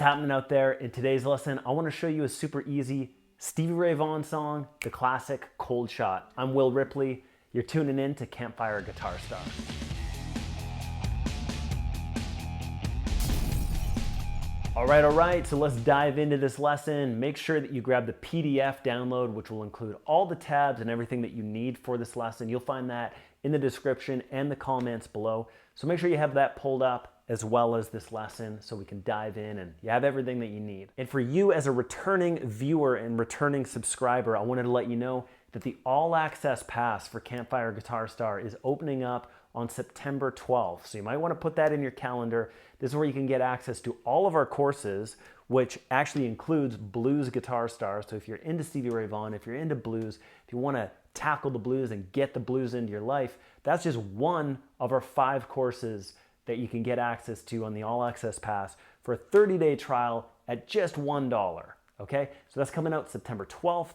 happening out there? In today's lesson, I want to show you a super easy Stevie Ray Vaughan song, the classic Cold Shot. I'm Will Ripley. You're tuning in to Campfire Guitar Star. All right, so let's dive into this lesson. Make sure that you grab the PDF download, which will include all the tabs and everything that you need for this lesson. You'll find that in the description and the comments below. So make sure you have that pulled up as well as this lesson so we can dive in and you have everything that you need. And for you as a returning viewer and returning subscriber, I wanted to let you know that the All Access Pass for Campfire Guitar Star is opening up on September 12th. So you might want to put that in your calendar. This is where you can get access to all of our courses, which actually includes Blues Guitar Star. So if you're into Stevie Ray Vaughan, if you're into blues, if you want to tackle the blues and get the blues into your life, that's just one of our 5 courses that you can get access to on the All Access Pass for a 30-day trial at just $1, okay? So that's coming out September 12th,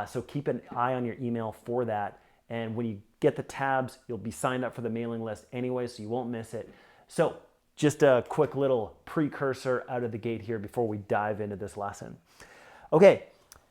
so keep an eye on your email for that. And when you get the tabs, you'll be signed up for the mailing list anyway, so you won't miss it. So just a quick little precursor out of the gate here before we dive into this lesson. Okay,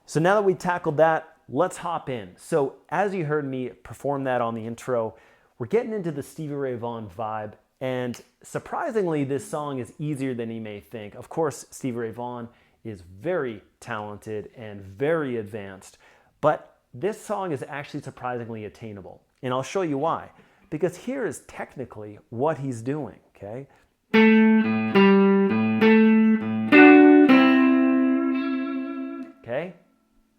so now that we tackled that, let's hop in. So as you heard me perform that on the intro, we're getting into the Stevie Ray Vaughan vibe. And surprisingly, this song is easier than you may think. Of course, Stevie Ray Vaughan is very talented and very advanced, but this song is actually surprisingly attainable. And I'll show you why. Because here is technically what he's doing, okay? Okay?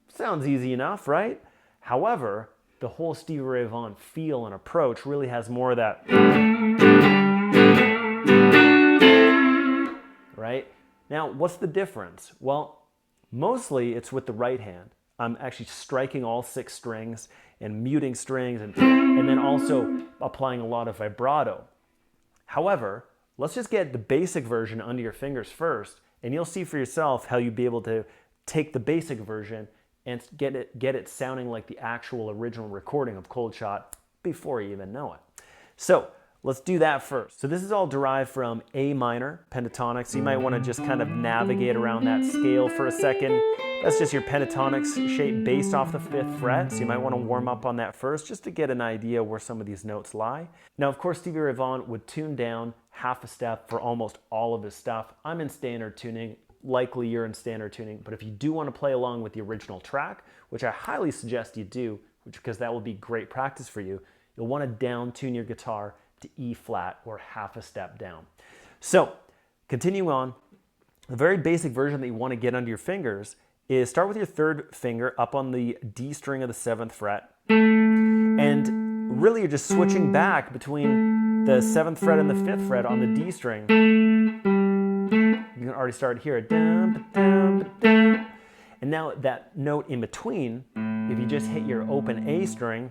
Sounds easy enough, right? However, the whole Stevie Ray Vaughan feel and approach really has more of that. Right? Now, what's the difference? Well, mostly it's with the right hand. I'm actually striking all 6 strings and muting strings and then also applying a lot of vibrato. However, let's just get the basic version under your fingers first, and you'll see for yourself how you'd be able to take the basic version and get it sounding like the actual original recording of Cold Shot before you even know it. So let's do that first. So this is all derived from A minor pentatonic, so you might want to just kind of navigate around that scale for a second. That's just your pentatonic shape based off the 5th fret, so you might want to warm up on that first just to get an idea where some of these notes lie. Now, of course, Stevie Ray Vaughan would tune down half a step for almost all of his stuff. I'm in standard tuning. Likely you're in standard tuning, but if you do want to play along with the original track, which I highly suggest you do, because that will be great practice for you, you'll want to down tune your guitar to E flat or half a step down. So continue on. The very basic version that you want to get under your fingers is start with your 3rd finger up on the D string of the 7th fret. And really you're just switching back between the 7th fret and the 5th fret on the D string. You can already start here. And now that note in between, if you just hit your open A string,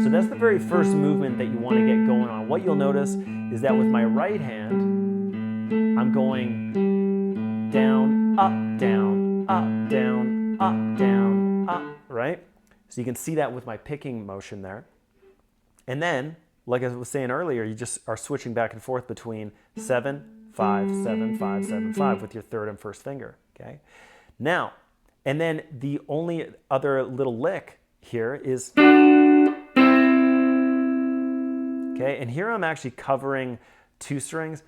so that's the very first movement that you want to get going on. What you'll notice is that with my right hand, I'm going down, up, down, up, down, up, down, up, right? So you can see that with my picking motion there. And then, like I was saying earlier, you just are switching back and forth between 7, 5, 7, 5, 7, 5 with your 3rd and 1st finger, okay? Now, and then the only other little lick here is, okay, and here I'm actually covering 2 strings.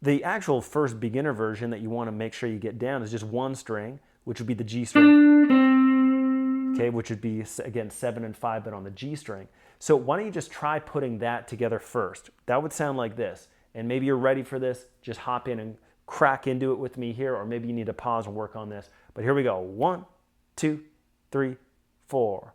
The actual first beginner version that you want to make sure you get down is just 1 string, which would be the G string, okay, which would be, again, 7 and 5, but on the G string. So why don't you just try putting that together first? That would sound like this. And maybe you're ready for this. Just hop in and crack into it with me here, or maybe you need to pause and work on this. But here we go. 1, 2, 3, 4.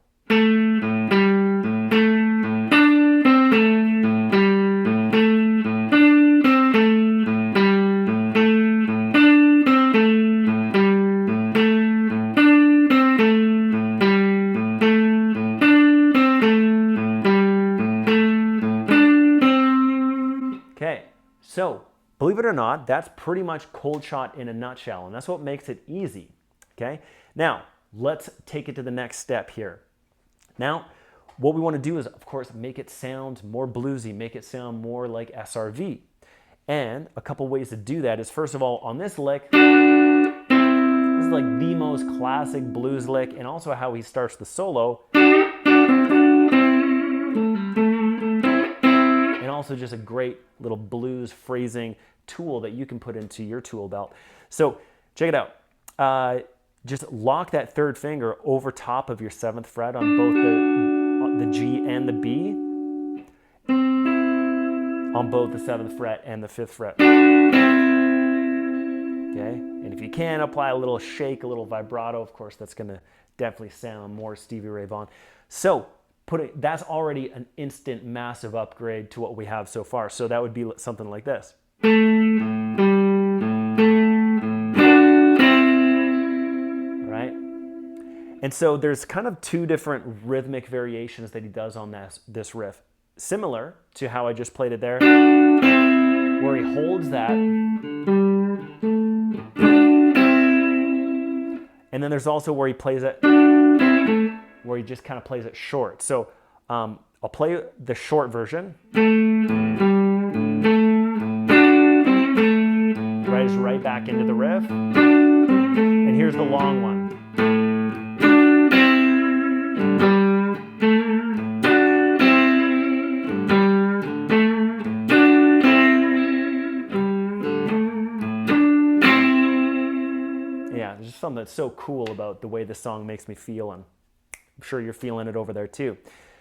So, believe it or not, that's pretty much Cold Shot in a nutshell, and that's what makes it easy, okay? Now, let's take it to the next step here. Now, what we want to do is, of course, make it sound more bluesy, make it sound more like SRV. And a couple ways to do that is, first of all, on this lick, this is like the most classic blues lick, and also how he starts the solo. And also just a great little blues phrasing tool that you can put into your tool belt. So check it out. Just lock that third finger over top of your 7th fret on both the G and the B, on both the 7th fret and the 5th fret. Okay? And if you can, apply a little shake, a little vibrato. Of course, that's going to definitely sound more Stevie Ray Vaughan. So that's already an instant massive upgrade to what we have so far. So that would be something like this. Right? And so there's kind of 2 different rhythmic variations that he does on this riff. Similar to how I just played it there, where he holds that. And then there's also where he plays it, where he just kind of plays it short. So I'll play the short version. Right back into the riff. And here's the long one. Yeah, there's just something that's so cool about the way this song makes me feel, and I'm sure you're feeling it over there too.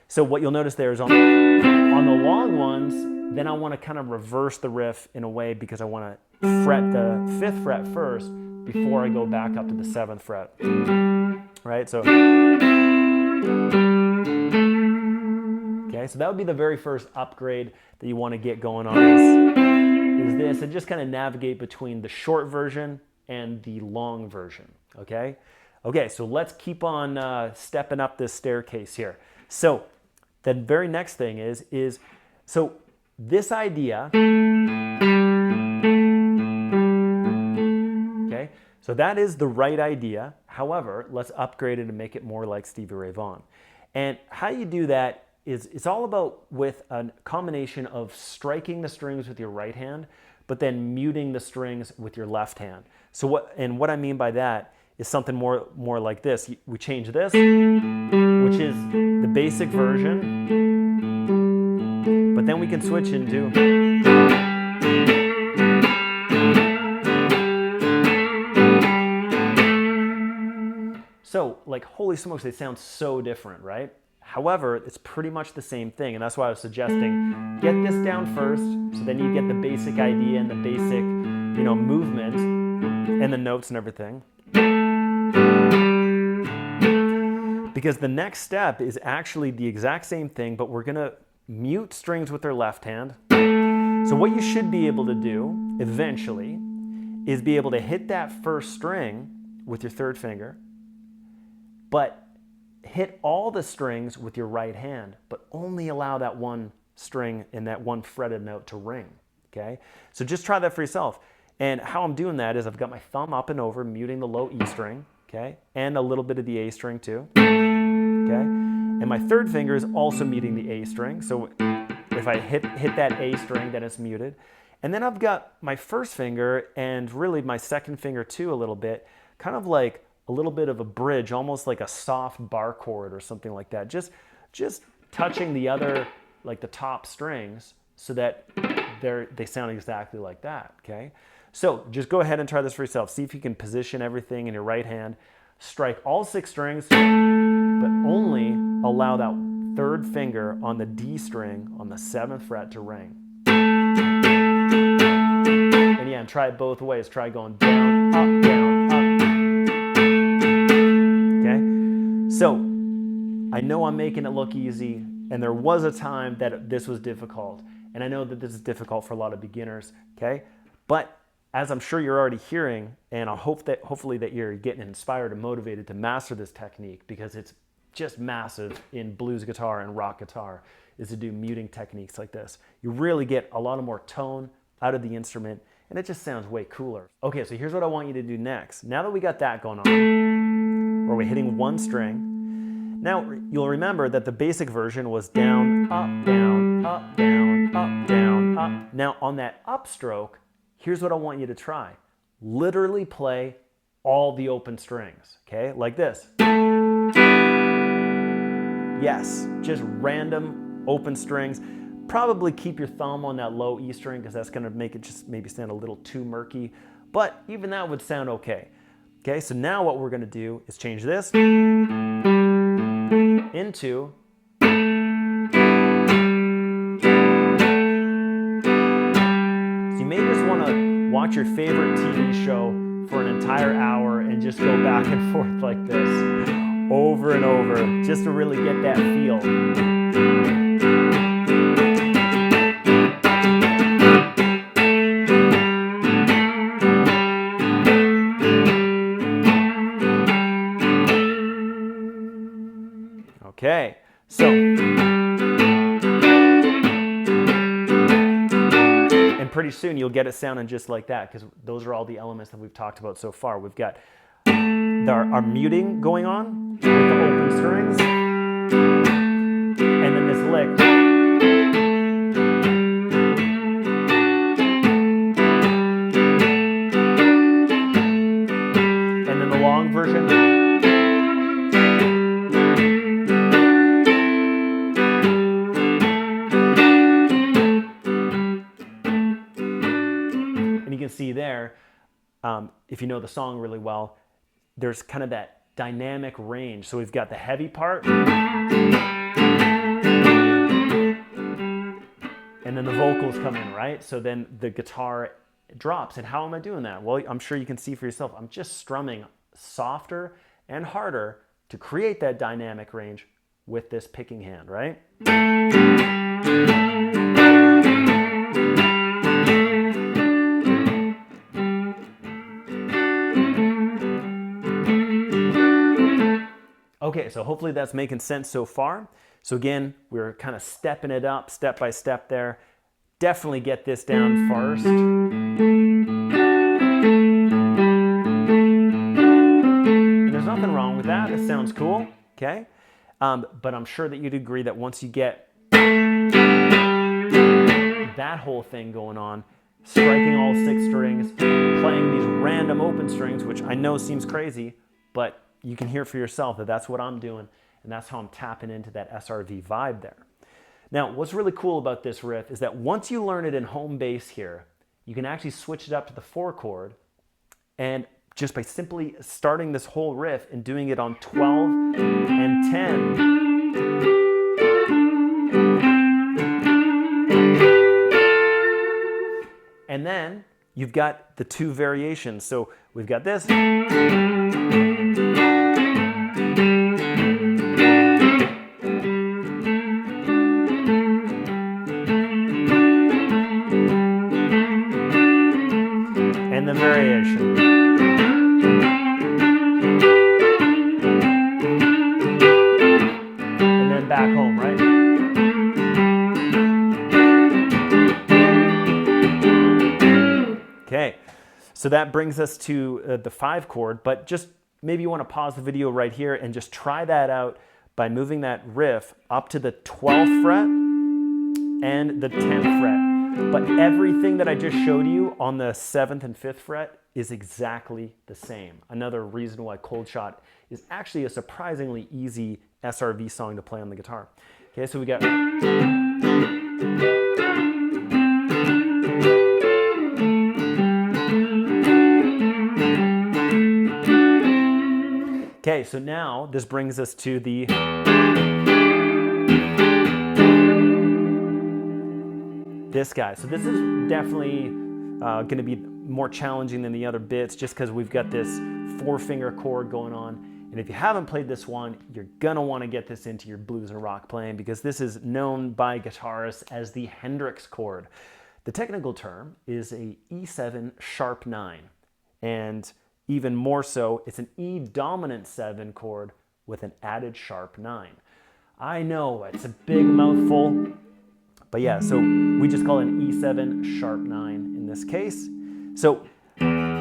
So what you'll notice there is on the long ones, then I want to kind of reverse the riff in a way, because I want to fret the 5th fret first before I go back up to the 7th fret. Right? So okay, so that would be the very first upgrade that you want to get going on is this, and just kind of navigate between the short version and the long version. Okay? Okay, so let's keep on stepping up this staircase here. So the very next thing is so this idea, okay, so that is the right idea. However, let's upgrade it and make it more like Stevie Ray Vaughan. And how you do that is it's all about with a combination of striking the strings with your right hand, but then muting the strings with your left hand. So what I mean by that is something more like this. We change this, which is the basic version, but then we can switch into so, like, holy smokes, they sound so different, right? However, it's pretty much the same thing, and that's why I was suggesting get this down first, so then you get the basic idea and the basic, movement and the notes and everything. Because the next step is actually the exact same thing, but we're gonna mute strings with our left hand. So what you should be able to do eventually is be able to hit that first string with your 3rd finger, but hit all the strings with your right hand, but only allow that one string and that one fretted note to ring, okay? So just try that for yourself. And how I'm doing that is I've got my thumb up and over, muting the low E string, okay? And a little bit of the A string too, okay? And my 3rd finger is also muting the A string. So if I hit that A string, then it's muted. And then I've got my 1st finger and really my 2nd finger too a little bit, kind of like a little bit of a bridge, almost like a soft bar chord or something like that. Just touching the other, like the top strings, so that they sound exactly like that, okay? So just go ahead and try this for yourself. See if you can position everything in your right hand. Strike all 6 strings, but only allow that 3rd finger on the D string on the 7th fret to ring. And yeah, and try it both ways. Try going down, up, down, up. Okay? So I know I'm making it look easy, and there was a time that this was difficult. And I know that this is difficult for a lot of beginners, okay? But as I'm sure you're already hearing, and I hope that hopefully that you're getting inspired and motivated to master this technique, because it's just massive in blues guitar and rock guitar, is to do muting techniques like this. You really get a lot more tone out of the instrument, and it just sounds way cooler. Okay, so here's what I want you to do next. Now that we got that going on, where we're hitting one string, Now, you'll remember that the basic version was down, up, down, up, down, up, down, up. Now, on that upstroke, here's what I want you to try. Literally play all the open strings, okay? Like this. Yes, just random open strings. Probably keep your thumb on that low E string because that's gonna make it just maybe sound a little too murky, but even that would sound okay. Okay, so now what we're gonna do is change this into so you may just wanna watch your favorite TV show for an entire hour and just go back and forth like this over and over just to really get that feel. Okay, so, and pretty soon you'll get it sounding just like that because those are all the elements that we've talked about so far. We've got our muting going on with the open strings, and then this lick. And then the long version. See there, if you know the song really well, there's kind of that dynamic range. So we've got the heavy part, and then the vocals come in, right? So then the guitar drops. And how am I doing that? Well, I'm sure you can see for yourself. I'm just strumming softer and harder to create that dynamic range with this picking hand, right? Okay, so hopefully that's making sense so far. So again, we're kind of stepping it up step by step there. Definitely get this down first. And there's nothing wrong with that. It sounds cool, okay? But I'm sure that you'd agree that once you get that whole thing going on, striking all 6 strings, playing these random open strings, which I know seems crazy, but you can hear for yourself that that's what I'm doing, and that's how I'm tapping into that SRV vibe there. Now, what's really cool about this riff is that once you learn it in home bass here, you can actually switch it up to the 4 chord, and just by simply starting this whole riff and doing it on 12 and 10, and then you've got the 2 variations. So we've got this, and the variation. And then back home, right? Okay, so that brings us to the 5 chord, but just maybe you want to pause the video right here and just try that out by moving that riff up to the 12th fret and the 10th fret. But everything that I just showed you on the 7th and 5th fret is exactly the same. Another reason why Cold Shot is actually a surprisingly easy SRV song to play on the guitar. Okay, so we got... Okay, so now this brings us to the... this guy. So this is definitely going to be more challenging than the other bits just because we've got this 4-finger chord going on. And if you haven't played this one, you're going to want to get this into your blues and rock playing because this is known by guitarists as the Hendrix chord. The technical term is a E7 sharp 9. And even more so, it's an E dominant 7 chord with an added sharp 9. I know, it's a big mouthful. But yeah, so we just call it an E7 sharp 9 in this case. So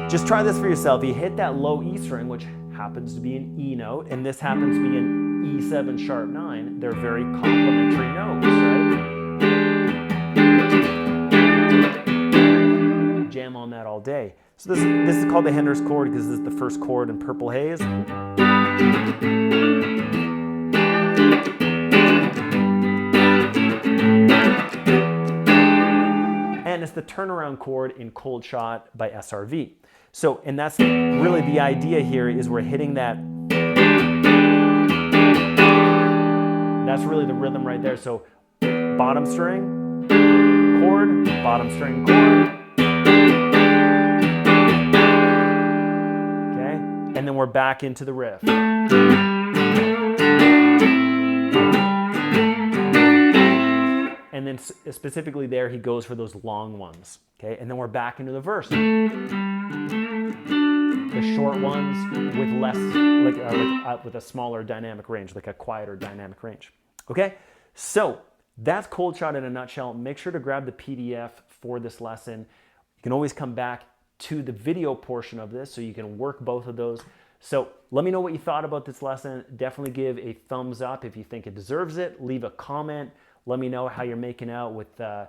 just try this for yourself. You hit that low E string, which happens to be an E note, and this happens to be an E7 sharp 9, they're very complementary notes, right? Jam on that all day. So this is called the Hendrix chord because this is the first chord in Purple Haze. And it's the turnaround chord in Cold Shot by SRV. So, and that's really the idea here, is we're hitting that. That's really the rhythm right there. So bottom string, chord, bottom string, chord. Okay, and then we're back into the riff. And then specifically there, he goes for those long ones. Okay, and then we're back into the verse. The short ones with less, with a smaller dynamic range, like a quieter dynamic range. Okay, so that's Cold Shot in a nutshell. Make sure to grab the PDF for this lesson. You can always come back to the video portion of this so you can work both of those. So let me know what you thought about this lesson. Definitely give a thumbs up if you think it deserves it. Leave a comment. Let me know how you're making out with our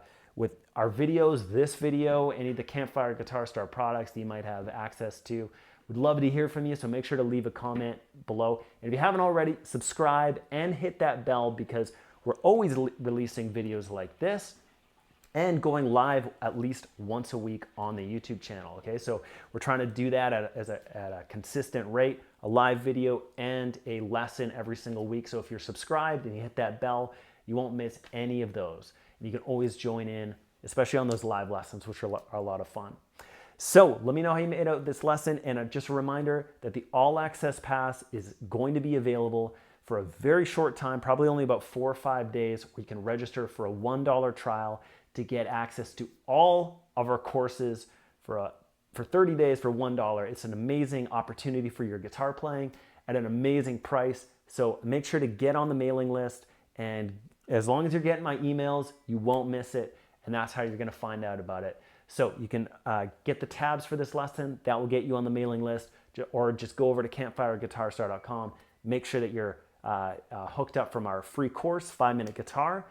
videos, this video, any of the Campfire Guitar Star products that you might have access to. We'd love to hear from you, so make sure to leave a comment below. And if you haven't already, subscribe and hit that bell, because we're always releasing videos like this and going live at least once a week on the YouTube channel, okay? So we're trying to do that at a consistent rate, a live video and a lesson every single week. So if you're subscribed and you hit that bell, you won't miss any of those. And you can always join in, especially on those live lessons, which are a lot of fun. So let me know how you made out this lesson, and just a reminder that the All Access Pass is going to be available for a very short time, probably only about 4 or 5 days, where you can register for a $1 trial to get access to all of our courses for 30 days for $1. It's an amazing opportunity for your guitar playing at an amazing price. So make sure to get on the mailing list, and as long as you're getting my emails, you won't miss it, and that's how you're going to find out about it. So you can get the tabs for this lesson. That will get you on the mailing list, or just go over to campfireguitarstar.com. Make sure that you're hooked up from our free course, 5-Minute Guitar.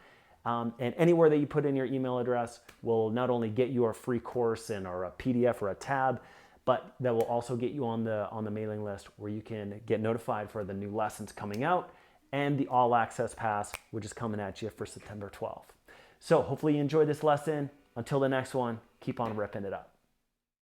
And anywhere that you put in your email address will not only get you our free course and or a PDF or a tab, but that will also get you on the mailing list, where you can get notified for the new lessons coming out and the All Access Pass, which is coming at you for September 12th. So hopefully you enjoyed this lesson. Until the next one, keep on ripping it up.